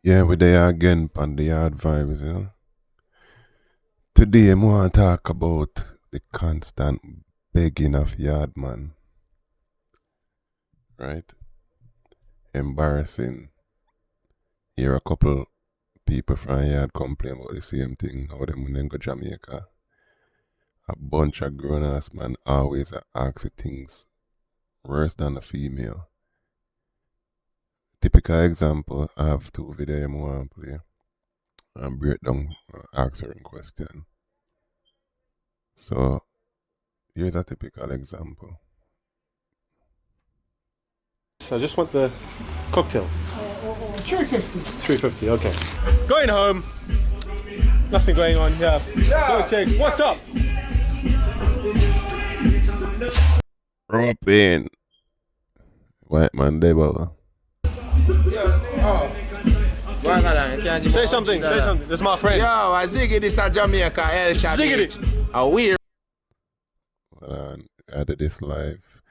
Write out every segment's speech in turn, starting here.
Yeah, we there again on the yard vibes, you know. Today I want to talk about the constant begging of yard man, right? Embarrassing. Hear a couple people from yard complain about the same thing, how them when they go Jamaica. A bunch of grown ass man always ask the things worse than the female. Typical example, I have two videos I want to play and break down answering question. So here's a typical example. So I just want the cocktail. 350. 350, okay. Going home. Nothing going on, yeah. No checks. What's up? Rope in. White man, they baba. Say something, say something. This is my friend. Yo, I Ziggy this at Jamaica, El Ziggity. A weird. I did this live.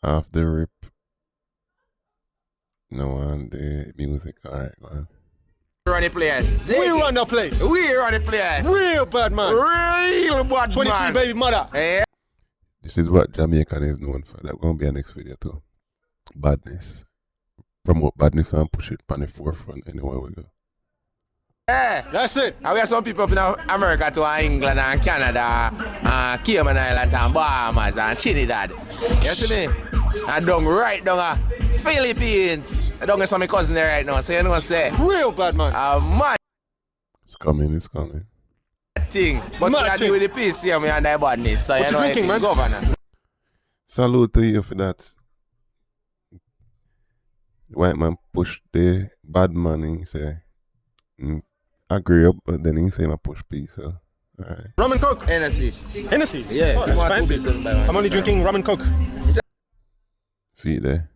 Off the rip. No one the music, alright, man. Run the place. We run the place. We run the place. Real bad man. Real bad 23 man. baby mother. Yeah. This is what Jamaican is known for. That's gonna be a next video too. Badness. Promote badness and push it on the forefront anywhere we go. Yeah. That's it. And we have some people in America to England and Canada, Cayman Islands and Bahamas and Trinidad. You see me? And down right down Philippines. I don't get some of my cousin there right now, so you know what I'm saying? Real bad man. Man It's coming, it's coming. thing. But Mad I thing. deal with the peace here, me and that badness. So What you know drinking, man? Governor. Salute to you for that. The white man pushed the bad man and he say, agree up, but then he say I push peace, so alright. Rum and coke. Hennessy. Hennessy. Yeah, Oh, that's you want fancy. 2 pieces by one. I'm only drinking rum and coke. See it there?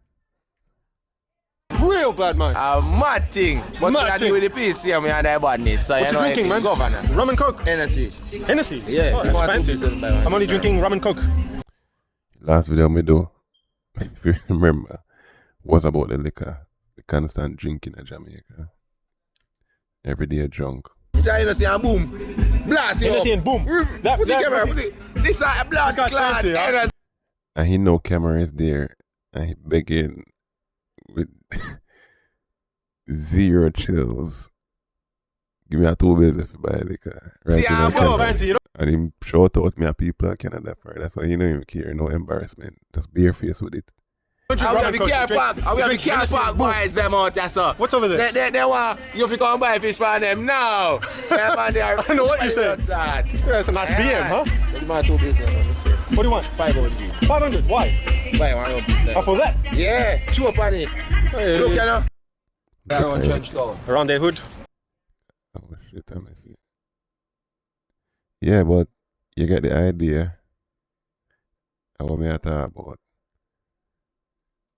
Real bad man. Mad thing. But Mad I thing. deal with the peace here, me and that badness. So What you drinking, man? Governor. Rum and coke. Hennessy. Hennessy. Yeah, Oh, you that's want 2 fancy. pieces by one. I'm only drinking rum and coke. Last video me do, if you remember, was about the liquor. The constant drinking in Jamaica. Every day drunk. It's a Hennessy and boom. Blast it Hennessy up. and boom. Put the camera. This is a blood This guy's clot. fancy, huh? Hennessy. And he know camera is there. And he begging with zero chills. Give me a 2 bills if you buy liquor. Right See, in I'm the more camera. fancy, you know? And him shout out me a people in Canada for it. That's why you don't even care. No embarrassment. Just bare face with it. Don't drink I rum have and the coke. car Drink- park. I have the drink car Hennessy park and boom. boys them out there, so. What's over there? They want you to come buy fish for them now. Yeah, man, they are. I don't know what you said. That. Yeah, it's a nice BM, huh? It's my 2 business. What do you want? 500. 500. Why? Buy one up. Oh, for that? Yeah, chew up on it. Hey, Look, you know. Around their hood. Oh shit, I miss it. Yeah, but you get the idea. I want me to talk about.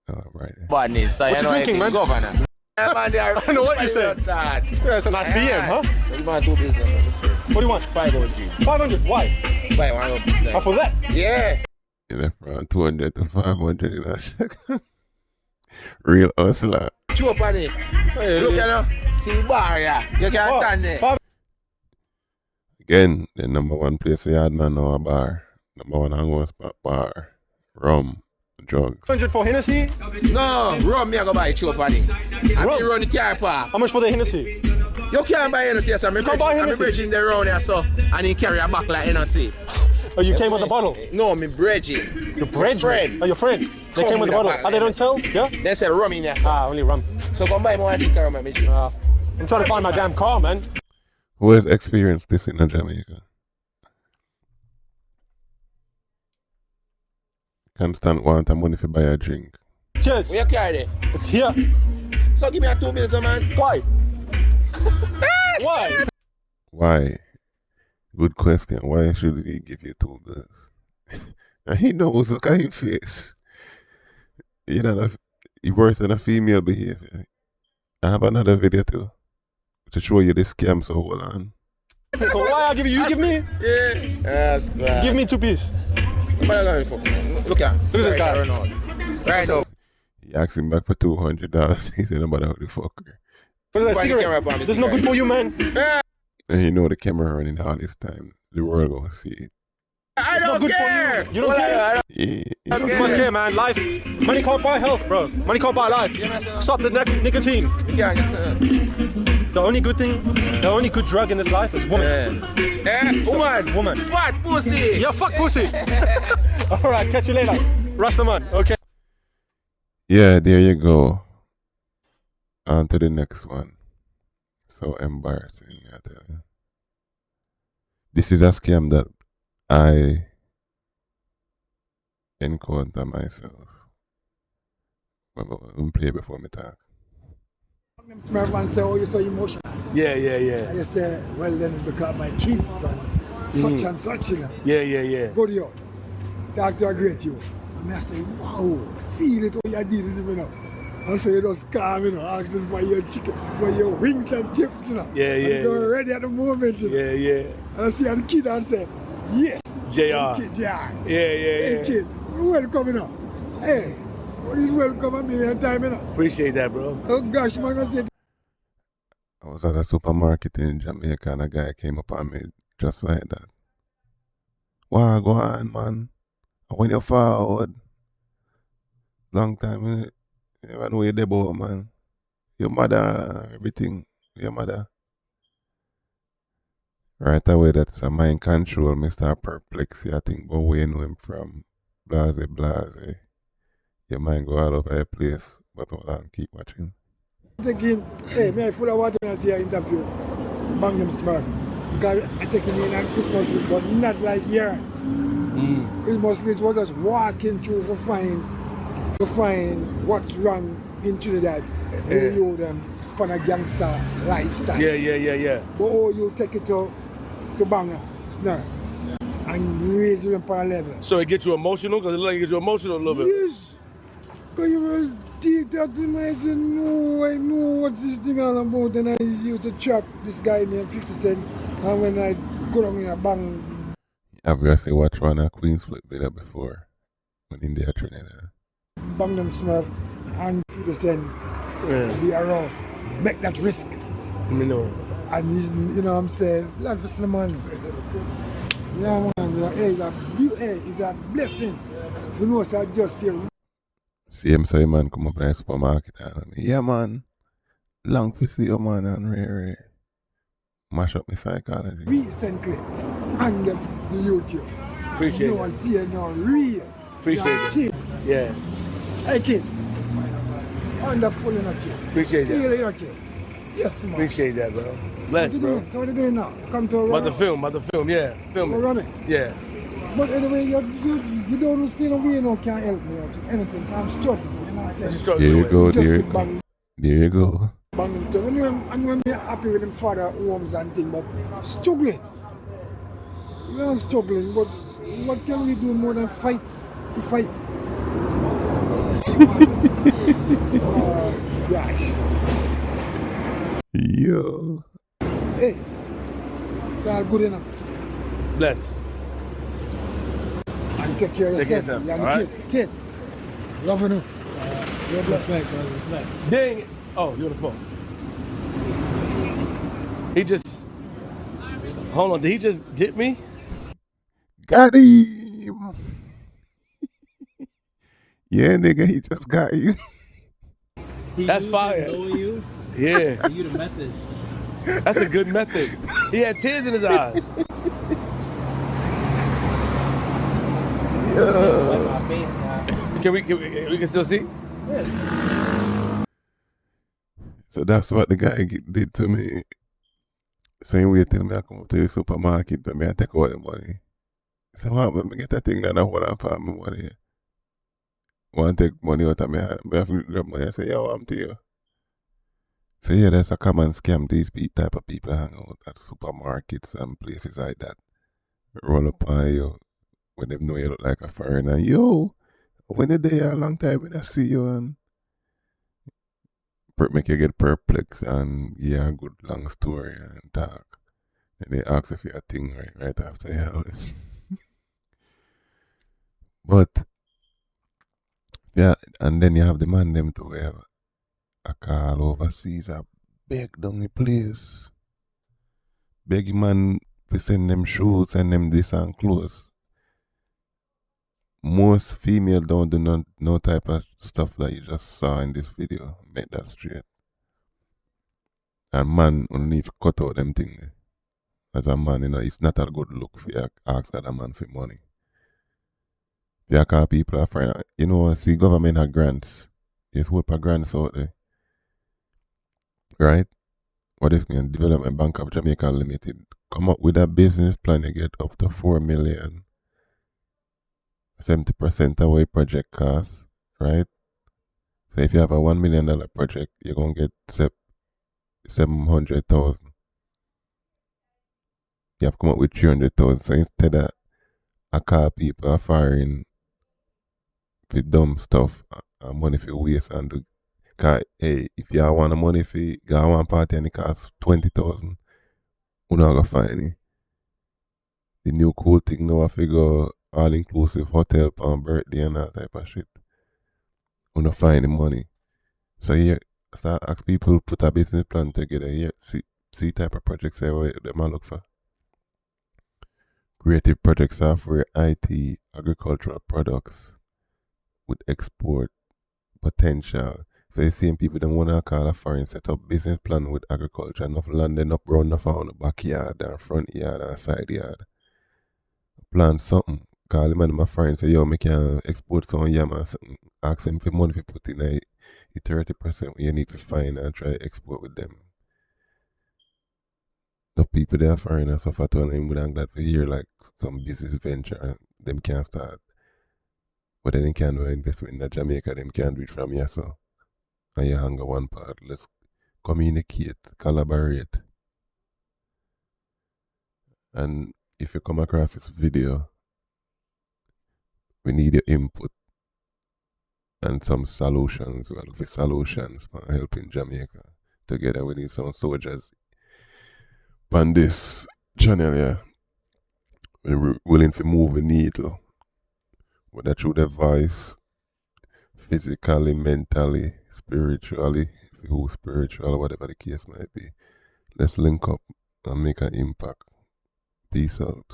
Oh, right. Badness. So What you know drinking, man? Governor. Yeah, man, they are. I don't know what you said. That. Yeah, it's a nice BM, huh? It's my 2 business. What do you want? 500. 500. Why? Buy one up. Oh, for that? Yeah. You left around 200 to 500 in a second. Real hustler. Chew up on it. Hey, Look, you know. See bar, yeah. You can't stand there. Again, the number one place a yard man know a bar. Number one hangout spot bar. Rum. Drugs. 500 for Hennessy? No, rum me I go buy chew up on it. I Rum? mean run the car park. How much for the Hennessy? You can't buy Hennessy, so I'm can't buy Hennessy? bridging the round here, so, and he carry a back like Hennessy. Oh, you came with the bottle? No, me bridging. Your friend? friend. Oh, your friend? They Come came with with the a bottle. bottle, Oh, they don't sell? Yeah? They said rum in here, so. Only rum. So come buy more drink rum, me. I'm trying to find my damn car, man. Who has experienced this in Jamaica? Constant want of money for buy a drink. Cheers. Where you carry it? It's here. So give me a 2 bills, man. Why? Why? Why? Good question. Why should he give you 2 bills? And he knows, look at his face. You know, he worse than a female behavior. I have another video too to show you this scam, so hold on. So why I give you? You give me? Yeah. That's good. Give me 2 pieces. Look at this guy. Right now. He asked him back for $200. He said, about how the fucker. What is that, Why the camera cigarette? upon me This is not good cigarette? for you, man. And you know the camera running all this time. The world gonna see it. I It's not don't good for care. you. You don't care? I don't Yeah. You must care, man. Life. Money can't buy health, bro. Money can't buy life. Stop the nicotine. Yeah, it's The only good thing, the only good drug in this life is woman. woman. Woman. Fat pussy. Yeah, fuck pussy. All right, catch you later. Rastaman, okay? Yeah, there you go. On to the next one. So embarrassing, I tell you. This is a scam that I encounter myself. I'm play before me talk. Smurf man say, oh, you're so emotional. Yeah, yeah, yeah. And you say, well, then it's because my kids and such and such, you know. Yeah, yeah, yeah. Go to you. Talk to a great you. And I say, wow, feel it what you did in the minute. And so you just calm, you know, asking for your chicken, for your wings and chips, you know. Yeah, and yeah, go yeah. ready at the moment, you know. Yeah, yeah. And I see the kid and say, yes. JR. The kid, yeah. Yeah, yeah, Hey, yeah. kid, welcome, you know. Hey, what is welcome a million time, you know. Appreciate that, bro. Oh, gosh, man, I said, I was at a supermarket in Jamaica and a guy came up on me just like that. Wow, go on, man. When you're forward, long time, innit? You never know you're there, boy, man. Your mother, everything. Your mother. Right away, that's a mind control. Me start perplexy. I think, but where you know him from? Blase, blase. Your mind go all over the place. But hold on, keep watching. thinking, hey, me I full of water when I see an interview. Bang them Smurf. Because I take him in on Christmas list, but not like years. Christmas list was just walking through to find what's wrong in Trinidad. Where you them on a gangster lifestyle. Yeah, yeah, yeah, yeah. But oh, you take it to Banger, Snare, and raise them on a level. So it gets you emotional? Because it look like it gets you emotional a little bit. Yes. Because you will deep that in my say, no, I know what's this thing all about. And I used to track this guy named 50 Cent. And when I go down in a bang. Obviously, watch one of Queen's Flip video before when in the Trinidad. Bang them Smurf and 50 Cent be around. Make that risk. You know. And he's, you know what I'm saying? Life is the man. Yeah, man. You know, hey, it's a blessing. You know, so I just say, Same so your man come up in the supermarket and me, yeah man, long to see you man and really mash up my psychology. recently on the YouTube. Appreciate You know, I it. see it now real. Appreciate Yeah, it. kid. Yeah. Hey, kid. Wonderful in a kid. Appreciate Feel that. it in a kid. Yes, man. Appreciate that, bro. Bless, So bro. what you doing now? You come to a About the film, yeah. Film Go it. run it. Yeah. But anyway, you don't understand the way you know can't help me out with anything. I'm struggling. You know what I'm saying? Just start There you doing go, it. there you Just go. bang, There you go. bang and stuff. And when me happy with them father homes and things, but struggling. We are struggling, but what can we do more than fight to fight? Gosh. Yo. Hey, it's all good enough. Bless. And take care of Take care yourself. of Yeah, yourself, the kid. Loving you. You're blessed. Dang it. Oh, you're on the phone. He just. Hold on. Did he just get me? Got him. Yeah, nigga, he just got you. That's fire. You, Yeah. you the method. That's a good method. He had tears in his eyes. Wipe my face now. Can we can still see? So that's what the guy did to me. Same way till me I come up to the supermarket and me I take all the money. So what happened? Me get a thing that I hold up on my money. Want to take money out of my hand. Me have to grab money. I say, yo, I'm to you. So yeah, that's a common scam. These type of people hang out at supermarkets and places like that. Roll up on you when they know you look like a foreigner. Yo, when you there a long time when I see you and make you get perplexed and yeah, a good long story and talk. And they ask if you're a thing right after you have it. But yeah, and then you have the man them to have a call overseas, a beg down the place. Beg man to send them shoes and them this and clothes. Most female don't do no type of stuff that you just saw in this video. Make that straight. And man only if cut out them thing. As a man, it's not a good look for you ask other man for money. If you call people are friend, see government have grants. There's whole of grants out there. Right? What is mean? Development Bank of Jamaica Limited. Come up with a business plan, you get up to 4 million. 70% away project costs, right? So if you have a $1 million project, you're gonna get 700,000. You have to come up with 300,000. So instead of I call people are firing for dumb stuff and money for waste and do. Cause hey, if you want money for go one party and it costs 20,000, you not gonna find it. The new cool thing now I figure all inclusive hotel on birthday and that type of shit. You not find the money. So here start ask people put a business plan together here. See type of projects there where they might look for. Creative project software, IT, agricultural products with export potential. So you see people don't want to call a foreign set up business plan with agriculture, enough land enough ground enough on the backyard and front yard and side yard. Plan something. Call him and my friend say, yo, me can export some yam or something. Ask him for money for put in the 30% you need to find and try export with them. The people there are foreign and stuff, I told him I'm glad to hear like some business venture and them can start. But then they can't do investment in Jamaica, them can't do it from here, so. And you hang on one part. Let's communicate, collaborate. And if you come across this video, we need your input and some solutions. We're looking for solutions for helping Jamaica. Together we need some soldiers on this channel, yeah. We're willing to move the needle. Whether through the voice, physically, mentally, spiritually, who spiritual, whatever the case might be. Let's link up and make an impact. Peace out.